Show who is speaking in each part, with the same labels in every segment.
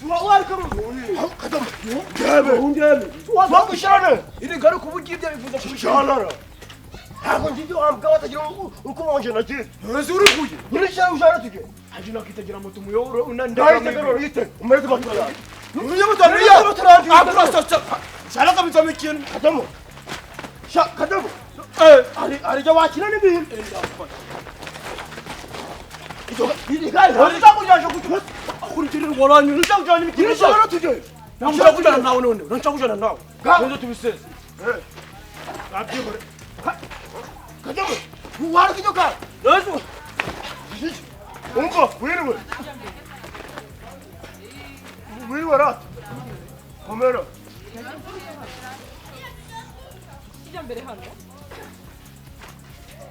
Speaker 1: Suwa kamu. Kadam. Gel. Gel. Suwa kuşanı. İri garı kubu girdi bifuza kuşanlara. Ha konjido am kawata jiro uko onje na ji. Rezuru kuji. Ni sha usara tuke. Hajina kita jira mutum yo unan da. Dai ta garo yite. Umar ba tara. Ni ya mutum ni ya tara. Abra sa. Shala ka bitam kin. Kadam. Sha kadam. Ari jawachi na ni bi. 이리 가. 어디다고 야셔 그. 우리 들은 원하는 일을 짱 아니면 길을 잖아 두개. 난 짜고잖아 나오는 넌 짜고잖아 나. 가. 먼저 두비스. 예. 앞뒤 버려. 가. 가자. 뭐 하는 거죠 가. 너도. 온거 왜 이러고. 왜 와라. 보면은.
Speaker 2: 시장 배려 하네.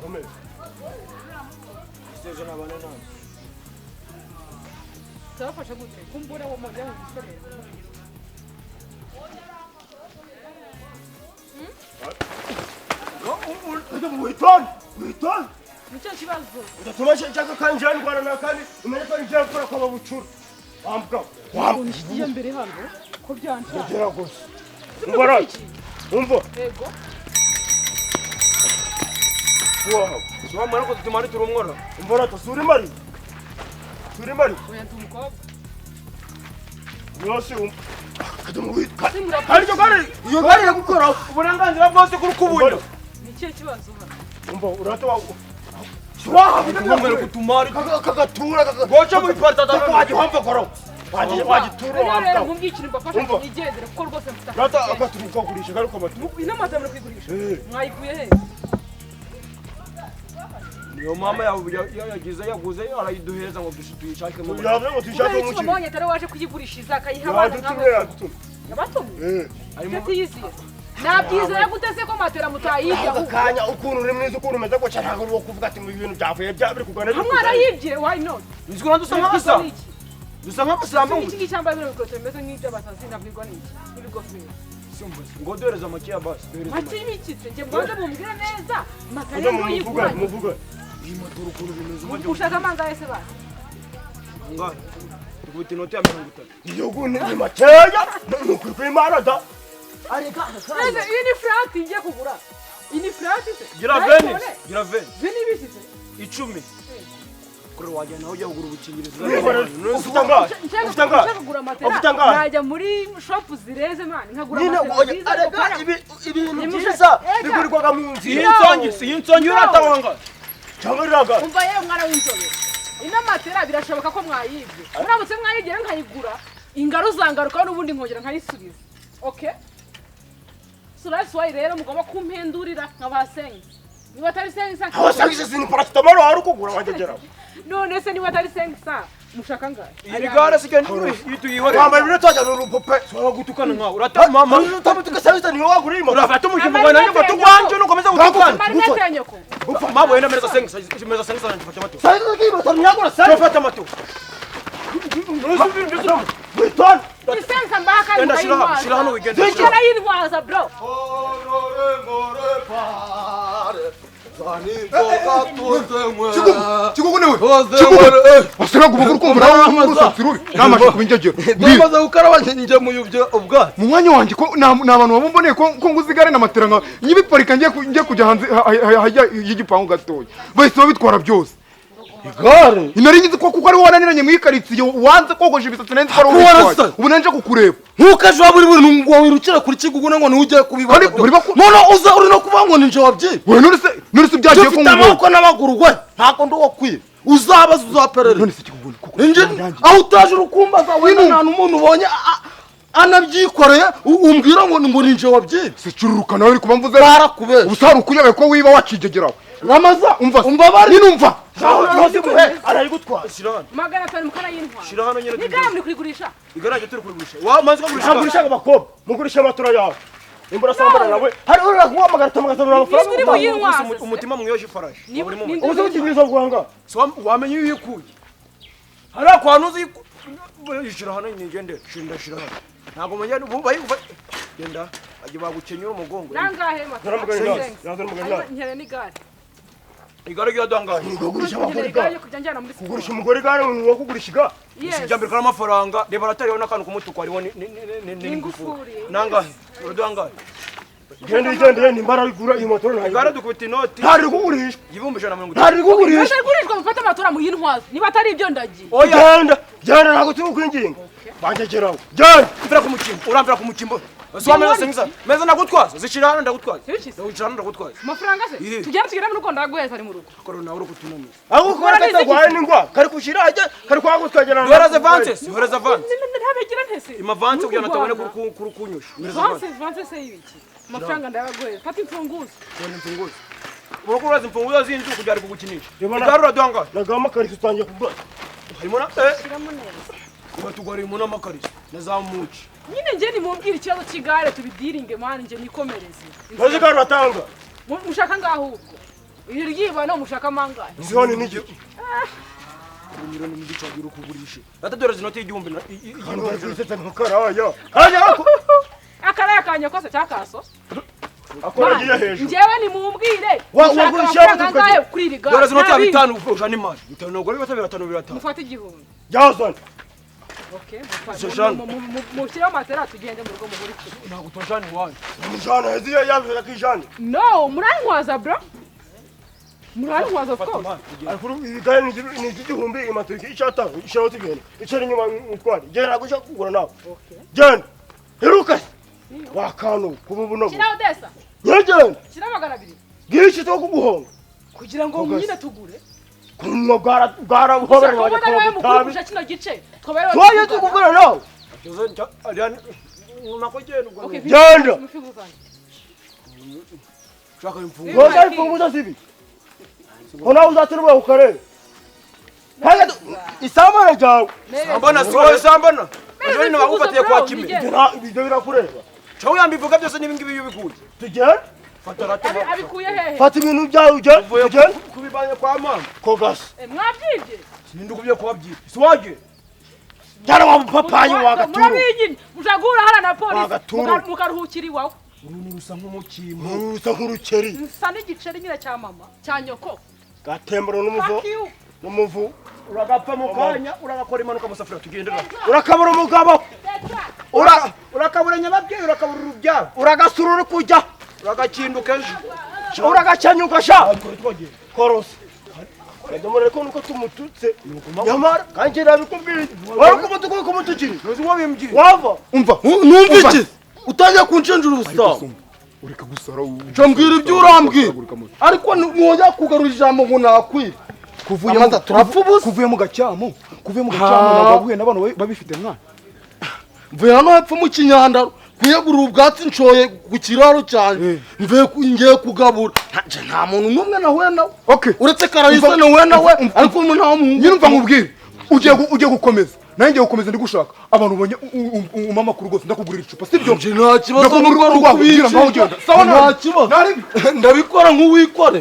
Speaker 1: 보면. 세전화 반에나.
Speaker 2: 잡아서 그래. 공부라고 뭐 내가 무슨 응?
Speaker 1: 왜 돈? 왜 돈?
Speaker 2: 무슨 집안서.
Speaker 1: 나 도마시 자꾸 간장 거나 가니. 우리는 또 이제 거라 거가 부출. 암가.
Speaker 2: 와, 시장 배려 하네. 겁지 않다.
Speaker 1: 저라고. 뭐라? umbo.
Speaker 2: Ego.
Speaker 1: Wow. Suwa mara ko tumari turumngora. Umbora to suri mari. Suri mari.
Speaker 2: Oya tumukobwa.
Speaker 1: Yose Kadamu wit.
Speaker 2: Simura.
Speaker 1: Ariko kare. Iyo kare yakukora. Uburenganzira bwose kuri kubunya.
Speaker 2: Nikihe kibazo hano?
Speaker 1: Umbo urato wa. Suwa bitumere kutumari. Kaka tura kaka. Gocha mu iparta da. Waji hampa koro. Waji turo hampa.
Speaker 2: Rero mumbikira mbafasha nigendere kuko rwose mfite.
Speaker 1: Rata akaturuka kugurisha garuka matu.
Speaker 2: Inamata muri kwigurisha. Mwayikuye he?
Speaker 1: Yo mama yagize yaguze arayiduheza ngo tuyishake mu.
Speaker 3: Yavuze ngo tuyishake mu
Speaker 2: kintu. Mbonye tare waje kuyigurishiriza akayiha abana nk'abo. Yabatumye. Ati yisi. Nabyize yagutese ko matera mutayibye
Speaker 3: aho. Kanya ukuntu uri mwiza ukuntu umeze ko cyane ngo kuvuga ati mu bintu byavuye byabiri kugana.
Speaker 2: Umwana yibye why not?
Speaker 1: Nizikora dusanga basa. Dusanga basambo.
Speaker 2: Iki cyambaye biro bikote meze nk'iby'abasazi nabwirwa n'iki. Ibigofero.
Speaker 1: Ngo doreza makiya basi.
Speaker 2: Makiya ibikitse nje mbanza mumbwire neza. Makare ngo yigura.
Speaker 1: Muvuga. Imaturu kuru bimeze.
Speaker 2: Ushaka manga ese basi.
Speaker 1: Nga. Tukuti note ya 30.
Speaker 3: Iyo gune ni makeya. Nuko kwimara da.
Speaker 2: Areka. Ese ini flat ngiye kugura. Ini flat se.
Speaker 1: Gira 20. Gira 20.
Speaker 2: Veni bisise.
Speaker 1: 10. Kuri wajya naho ujya kugura ubukingirizo.
Speaker 3: Ufitanga
Speaker 2: kugura matera. Najya muri shop zireze man nkagura
Speaker 3: matera. Areka ibintu byiza bigurirwaga mu nzi.
Speaker 1: Insongi uratawanga.
Speaker 3: Cyangwa
Speaker 2: umva yewe mwana w'inzobe. Ina matera birashoboka ko mwayibye. Muramutse mwayigera nkayigura ingaro zangaruka n'ubundi nkongera nkayisubiza. Okay? So that's why rero mugomba kumpendurira nk'abasengi. Niba atari sengi sa.
Speaker 3: Abasengi sini paracetamol ari kugura wajegera.
Speaker 2: None se niba atari sengi sa mushaka ngaye.
Speaker 1: Irigara sikeni yituyihore.
Speaker 3: Wambaye ibintu tajya n'urupupe.
Speaker 1: Swaba gutukana nkawe. Urata mama.
Speaker 3: Utamutuka sasa ni wowe agurimo.
Speaker 1: Urafata umujimbo na nyoko tukwanje nukomeza gutukana.
Speaker 2: Marinete nyoko.
Speaker 1: Mabo yenda meza sengi meza sengi sana nifata mato.
Speaker 3: Sasa kiba tamnyagura sasa.
Speaker 1: Nifata mato.
Speaker 3: Witon.
Speaker 2: Isenga mbaka
Speaker 1: enda shira hano weekend.
Speaker 2: Shira yintwaza bro.
Speaker 3: Chikukunewe. Asira kubukuru kumvura n'urusatsi rubi. Namashe kubinjegero.
Speaker 4: Ndamaze gukaraba nje muyubye ubwa.
Speaker 3: Mu mwanya wanje ko nabantu bamumboneye ko nguzigare na materanga nyibiparika ngiye kujya hanze hajya y'igipangu gatoya. Bahise babitwara byose.
Speaker 4: Igare.
Speaker 3: Inari ngize ko kuko ari wananiranye mu ikaritsiye wanze kogosha ibisatsi nende ko ari ubu nanje kukureba.
Speaker 4: Ntukaje buri ngo wirukira kuri kiguguna ngo ntujye kubibara. None uza uri no kuvuga ngo ninje wabye.
Speaker 3: We none se byagiye ko
Speaker 4: ngo ko nabaguru gwe ntako ndo wakwiye. Uzabaza uzaperere.
Speaker 3: None se kiguguna kuko.
Speaker 4: Ninje aho utaje urukumbaza we nta n'umuntu ubonye anabyikoreye umbwira ngo ninje wabye.
Speaker 3: Se cururuka nawe uri kuba mvuze
Speaker 4: barakube.
Speaker 3: Usaru kuyabe ko wiba wakigegeraho.
Speaker 4: Ramaza
Speaker 3: umva bari numva.
Speaker 1: Arayigutwara. Shirana.
Speaker 2: Magana 5 mukana yintwara.
Speaker 1: Shira hano nyene.
Speaker 2: Nigara muri kurigurisha.
Speaker 1: Igaraje turi kurigurisha. Wa manzi ko gurisha.
Speaker 3: Agurisha abakobwa. Mugurisha amatura yawe. Imbura sambara nawe. Hari uri guhamagara tamagazana
Speaker 2: amafaranga.
Speaker 1: Umutima mwiyoje farashi.
Speaker 3: Ubuze ukingiriza bwanga.
Speaker 1: So wamenye yikuye. Hari akwanuzi shira hano nyigende. Shira hano. Ntago menya ubaye genda aje bagukenyura umugongo.
Speaker 2: Nangahe
Speaker 3: matara. Naramugana.
Speaker 2: Nkere ni gare.
Speaker 1: igare ryadanganye
Speaker 4: Kugurisha
Speaker 2: Nkeneye
Speaker 4: abagore
Speaker 2: igare
Speaker 4: ga.
Speaker 2: yo kujya njyana muri siporo.
Speaker 4: Kugurisha umugore ga ni wakugurisha ga.
Speaker 2: Yes.
Speaker 1: sijambere kana amafaranga reba ratariho n'akantu kumutuku hariho
Speaker 2: N'ingufuri.
Speaker 1: nangahe uradangaye
Speaker 4: Genda ni mbara igura iyi moto ntayo.
Speaker 1: igare dukubita inoti
Speaker 4: Ntari kugurisha.
Speaker 1: igihumbi ijana na mirongo
Speaker 4: Ntari kugurisha.
Speaker 2: Mbese gurishwa mufate amatora mu yintwaza. Niba atari ibyo ndagiye.
Speaker 4: Genda. Genda ntago turi kwinginga. Banjekeraho. Genda.
Speaker 1: mvira ku mukimbo urambira ku mukimbo Swameza singisa meza ndagutwaza zishira hano ndagutwaza
Speaker 2: Sibishise?
Speaker 1: ndagutwaza Kadomore ko nuko tumututse nyamara kanje nabikubwiye wari kumutukiri wava
Speaker 3: umva
Speaker 4: numva iki utajya kunshenjura ubusa
Speaker 3: ureka gusara
Speaker 4: cyo mbwira ibyo urambwira ariko nujya kugarura ijambo ngo nakwira
Speaker 3: kuvuye mu gacyamo nababuye n'abantu babifite mwana
Speaker 4: mvuye hano hepfo mu kinyandaro kuyegurira ubwatsi nshoye ku kiraro cyane ngiye kugabura nta muntu n'umwe nahuye nawe uretse Karayisa nahuye nawe ariko umuntu nta muntu
Speaker 3: nyine umva nkubwire ugiye gukomeza nanjye ngiye gukomeza ndi gushaka abantu ubonye umama kuri rwose ndakugurira icupa sibyo
Speaker 4: nta kibazo
Speaker 3: kubwira ngaho ugenda
Speaker 4: sawa nta kibazo ndabikora nk'uwikore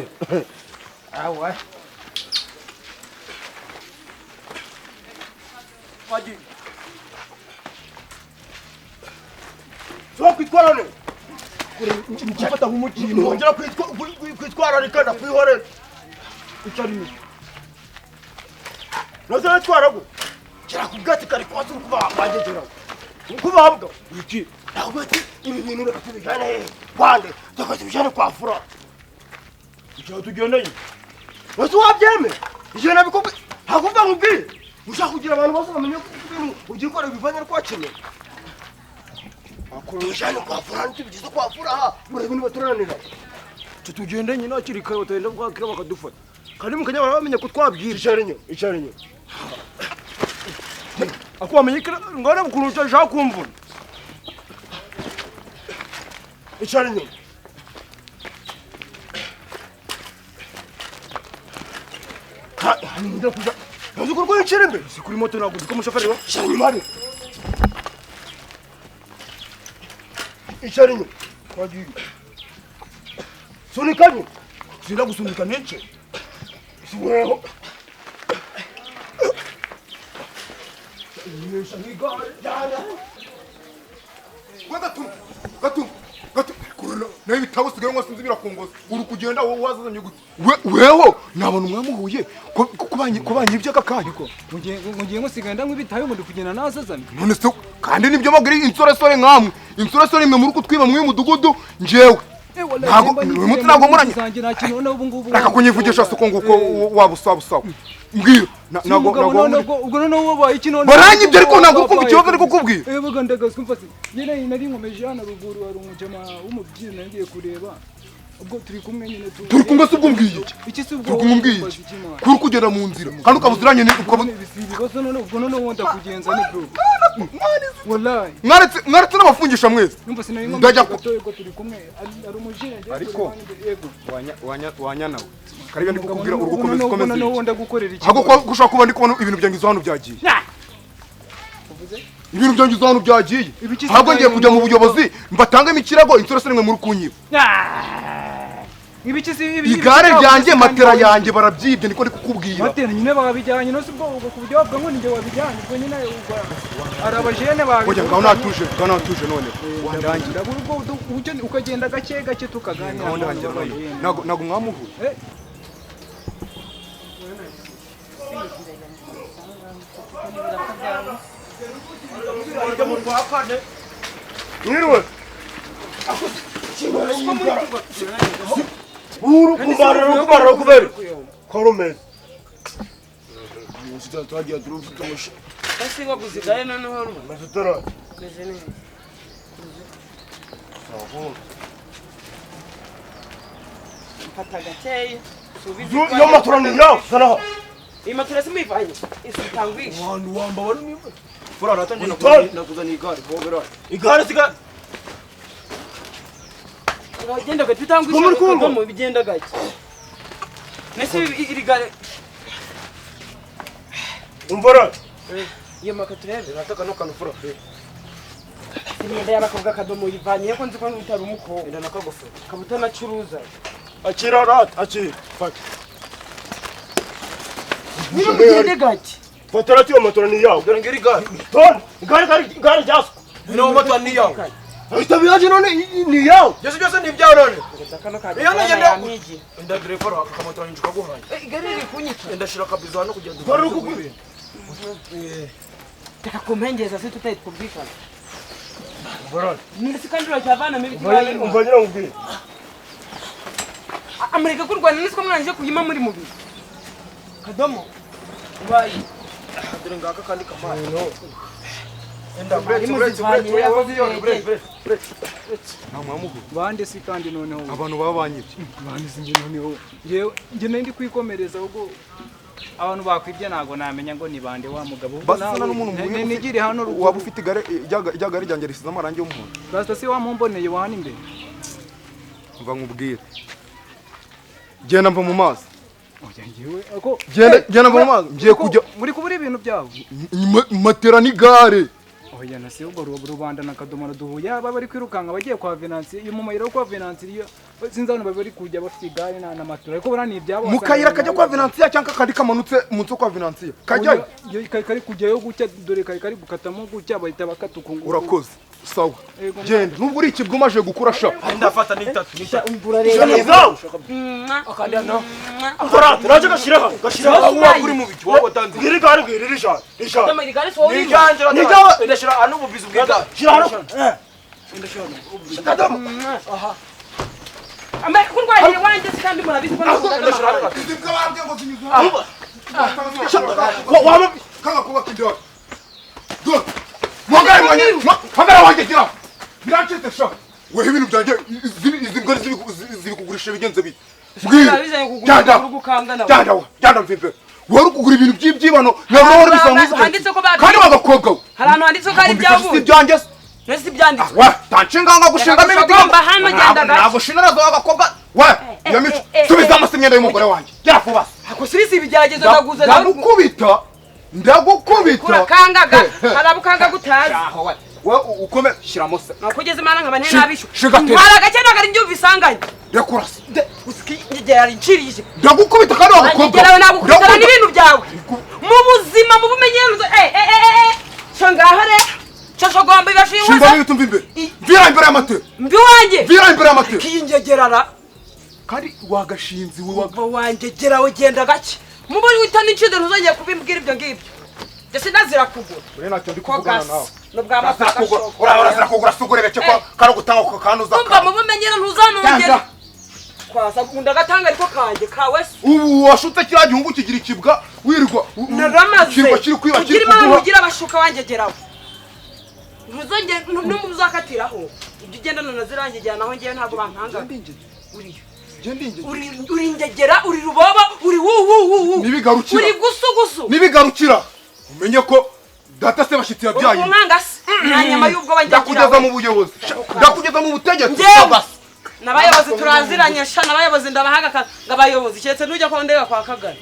Speaker 1: so kwitwarane njifata nk'umukino ngera kwitwararika ndakwihorera icari noza twarago kira kubgati kari kwasi kuba bagegeraho kubambwa iki ahubati ibi bintu nakubijana kwande tukazibijana kwa fura icyo tugendanye noza wabyeme ije nabikubwi hakuva nkubwire ushaka kugira abantu bose bamenye ko ugikora bivanye kwa kimwe akurujana kwa fura ntibigize kwa fura ha muri bintu baturanira tutugende nyina kiri kayo tenda kwakira bakadufata kandi mukanya baramenye ko twabwira icarinyo ako bamenye ngare bukurusha shaka kumvuna icarinyo nda kuja nazo ko icirembe sikuri moto naguze ko mushoferi wa icarinyo mari icarinyo kwagiye sunikanye sinda gusunika nece siweho yesha ngigare jana gatu
Speaker 3: nawe ibitabo usigaye ngo sinzi birakongoza uri kugenda wowe wazazanye gute weho nabona mwamuhuye kubanye ibyo akakanya
Speaker 5: ko mugiye ngo siganda nk'ibitayo ngo ndikugenda nazazanye
Speaker 3: none se kandi nibyo bagiri insoresore nkamwe insoresore imwe muri kutwiba mu mudugudu njewe ntago umunsi ntago muranye reka kunyivugisha suko nguko wabusabusawa mbwira nago
Speaker 5: ubwo noneho wabaye iki none
Speaker 3: baranyibye ariko ntago kumva ikibazo ari kukubwira
Speaker 5: buga ndagazwe mfase nyine nari nkomeje hano ruguru hari umujama w'umubyizi nagiye kureba ubwo turi kumwe nyine
Speaker 3: turi kumwe se ubwo mbwiye
Speaker 5: iki se ubwo
Speaker 3: turi kumwe mbwiye kuri kugenda mu nzira kandi ukabuziranye
Speaker 5: ibibazo none ubwo none wonda kugenza ni bro wallahi
Speaker 3: mwaretse n'abafungisha mwese
Speaker 5: ndajya ko turi kumwe ari umujene
Speaker 3: ariko wanya nawe kariya ndi kukubwira urukomeza
Speaker 5: none wonda gukorera iki
Speaker 3: hago gushaka kuba ndi kubona ibintu byangiza hano byagiye ibintu byangiza hano byagiye hago ngiye kujya mu buyobozi mbatangemo ikirago insoresore imwe muri kunyiba igare ryanjye matera yanjye barabyibye niko ndi kukubwira
Speaker 5: matera nyine babijyanye no sibwo kubyo bavuga ngo ninjye wabijyanye ubwo nyine ari abajene babi
Speaker 3: oya ngaho natuje none
Speaker 5: wandangira ubwo ukagenda gake gake tukaganira
Speaker 3: nago mwamuhuye
Speaker 1: Mwiriwe kumarira kubera koromeza twagiye turufite umushi
Speaker 6: basiba kuzigaye noneho
Speaker 1: masutara
Speaker 6: mfata gakeya
Speaker 1: yo matura ni yawe sanaho
Speaker 6: iyi matura simuyivanye isitangwisha
Speaker 1: wantu wamba wari niwe fura natangiye nakuzaniye igare bogera igare siga
Speaker 6: uragenda gati utangwisha mu bigenda gake nese iri gare
Speaker 1: umvara
Speaker 6: iyo makaturebe
Speaker 1: nataka no kanufura
Speaker 6: imyenda y'abakobwa kadomo yivanye ko nzi ko utari umukobwa
Speaker 1: enda nakagofero
Speaker 6: kabuta nacuruza
Speaker 1: akira rat akira fata
Speaker 6: niba mugende gake
Speaker 1: fatara tiyo matura ni yawe dore ngiri igare ton igare ryaso ino matura ni yawe ahita biyaje none ni yawe byose ni ibyawe none iyo nagenda enda driver akamatura ninjuka guhanya
Speaker 6: igare riri kunyica
Speaker 1: enda shira kabizo hano kugenda dore ukubwira
Speaker 6: taka kumpengeza se tutahita kumvikana
Speaker 1: bora
Speaker 6: nisikandura cyavana mibi kibaye
Speaker 1: umvanyira ngubwira
Speaker 6: Amerika kurwana nisiko mwanije kuyima muri mubiri kadomo ubaye
Speaker 1: dore ngaka kandi kamaye
Speaker 6: no
Speaker 1: enda brete
Speaker 5: bande si kandi noneho
Speaker 3: abantu baba banyibye
Speaker 5: bande singe noneho nge ndi kwikomereza ubwo abantu bakwibye nago namenya ngo ni bande wa mugabo
Speaker 3: basana n'umuntu
Speaker 5: nigire hano
Speaker 3: waba ufite igare ryagare ryanjye risize amarangi y'umuhondo
Speaker 5: rasta si wamumboneye wahana imbere
Speaker 3: mva nkubwire genda mva mu mazi genda mva mu mazi ngiye kujya
Speaker 5: muri kubura ibintu byabo
Speaker 3: matera n'igare
Speaker 5: oya na se ubwo rubanda na kadomoro duhuye aba bari kwirukanka bagiye kwa Venansi iyo mu mayira kwa Venansi iyo sinzi abantu bari kujya bafite igare na matura ariko bura ni ibyabo
Speaker 3: mu kayira kajya kwa Venansi cyangwa kandi kamanutse munsi kwa Venansi kajya
Speaker 5: kari kujyayo gucya dore kari gukatamo gucya bahita bakatukungu
Speaker 3: urakoze sawa genda nubwo uri ikibwo maje gukura sha
Speaker 1: ndafata ni 3
Speaker 6: umbura rero akandi no
Speaker 1: fora turaje gashiraho aho kuri mu biki wowe tanzi ngiri gare ngiri risha
Speaker 6: kama iri gare so
Speaker 1: ni ganje ndashira hano ububizi bw'igare shira hano ndashira kadamu aha
Speaker 6: Amerika kurwanira wanje kandi murabizi ko
Speaker 1: ndashira hano
Speaker 3: izibwa bambye ngo zinyuza
Speaker 1: wama
Speaker 3: kanga kuba kidogo Magara wanjye gira biracitse sha wehe ibintu byanjye izi ngori zibikugurisha bigenze bite Janda mvimbe wari kugura ibintu by'ibyibano nabwo wari bisanzwe kandi bagakobwa
Speaker 6: harano handitse ko ari byavuye
Speaker 3: byanjye
Speaker 6: nese byanditse
Speaker 3: wa tanshinga ngo gushingamo
Speaker 6: ibigomba hano genda gato
Speaker 3: ntabwo shinara zo agakobwa wa yamico tubiza amasemyenda y'umugore wanjye gera vuba
Speaker 6: ako sirisi ibigeragezo ndaguza
Speaker 3: ndagukubita
Speaker 6: urakangaga harabukanga gutazi
Speaker 3: we ukome shiramo se
Speaker 6: nakugeze mana nkabane nabisho
Speaker 3: Shigatera.
Speaker 6: ntwara gake nagari njye ubisanganye
Speaker 3: yakurasa
Speaker 6: usiki ngera incirije
Speaker 3: ndagukubita kandi bagakobwa
Speaker 6: ngera nagukubitana n'ibintu byawe mu buzima mu bumenyerezo cyo ngaho re Shashogomba ibashingwa.
Speaker 3: Shimba bitumva imbere. Vira imbere y'amatero.
Speaker 6: Mbi wanjye.
Speaker 3: Vira imbere y'amatero.
Speaker 6: Kiyingegerara.
Speaker 3: Kandi wagashinzi we
Speaker 6: wangegera ugenda gake. Mubari witana incide ntuzongeye kubimbwira ibyo ngibyo. Jese nazira kugura.
Speaker 3: Ure nacyo ndi kuvugana nawe.
Speaker 6: Nubwa amafaranga.
Speaker 3: Ura sugura sugurebe cyo karo gutanga ko kanuza.
Speaker 6: Umva mubumenyera ntuzanongera. Kwaza kunda gatanga ariko kanje kawe.
Speaker 3: Ubu washutse kira gihungu kigira ikibwa wirwa.
Speaker 6: Naramaze.
Speaker 3: Kirwa kiri kwiba kiri
Speaker 6: kuduha. Kirima mugira abashuka wangegeraho. Ntuzongeye numuzakatiraho. Ibyo ugendana nazirangegera naho ngiye ntago bankanga. Uri ngegera uri ruboba uri
Speaker 3: nibigarukira
Speaker 6: uri gusugusu
Speaker 3: nibigarukira umenye ko data se bashitsi yabyaye
Speaker 6: umwangase nyanyama y'ubwo bangira
Speaker 3: ndakugeza mu buyobozi ndakugeza mu butegetsi
Speaker 6: nabayobozi turaziranye sha nabayobozi ndabahanga ngabayobozi cyetse nujya ko ndega kwa Kagari